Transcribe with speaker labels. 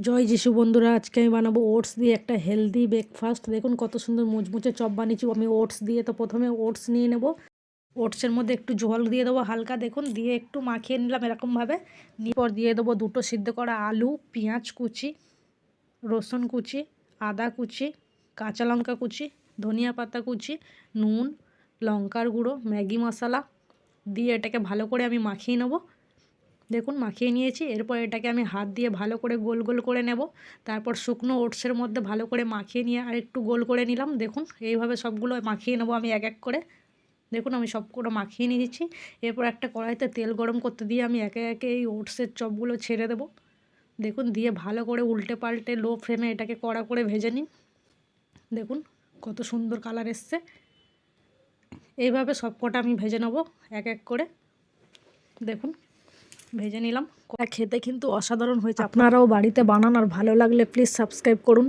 Speaker 1: জয় যিশু বন্ধুরা, আজকে আমি বানাবো ওটস দিয়ে একটা হেলদি ব্রেকফাস্ট। দেখুন কত সুন্দর মুচমুচে চপ বানিয়েছি আমি ওটস দিয়ে। তো প্রথমে ওটস নিয়ে নেব, ওটসের মধ্যে একটু জল দিয়ে দেবো হালকা, দেখুন দিয়ে একটু মাখিয়ে নিলাম এরকমভাবে। নিয়ে পর দিয়ে দেবো দুটো সিদ্ধ করা আলু, পেঁয়াজ কুচি, রসুন কুচি, আদা কুচি, কাঁচা লঙ্কা কুচি, ধনিয়া পাতা কুচি, নুন, লঙ্কার গুঁড়ো, ম্যাগি মশলা দিয়ে এটাকে ভালো করে আমি মাখিয়ে নেবো। দেখুন মাখিয়ে নিয়েছি। এরপর এটাকে আমি হাত দিয়ে ভালো করে গোল গোল করে নেব। তারপর শুকনো ওটসের মধ্যে ভালো করে মাখিয়ে নিয়ে আর একটু গোল করে নিলাম। দেখুন এইভাবে সবগুলো মাখিয়ে নেব আমি এক এক করে। দেখুন আমি সবগুলো মাখিয়ে নিয়েছি। এরপর একটা কড়াইতে তেল গরম করতে দিয়ে আমি একে একে এই ওটসের চপগুলো ছেড়ে দেব। দেখুন দিয়ে ভালো করে উল্টে পাল্টে লো ফ্লেমে এটাকে কড়া করে ভেজে নিন। দেখুন কত সুন্দর কালার এসছে। এইভাবে সবকটা আমি ভেজে নেব এক এক করে। দেখুন ভেজে নিলাম। খেতে কিন্তু অসাধারণ হয়েছে। আপনারাও বাড়িতে বানান, আর ভালো লাগলে প্লিজ সাবস্ক্রাইব করুন।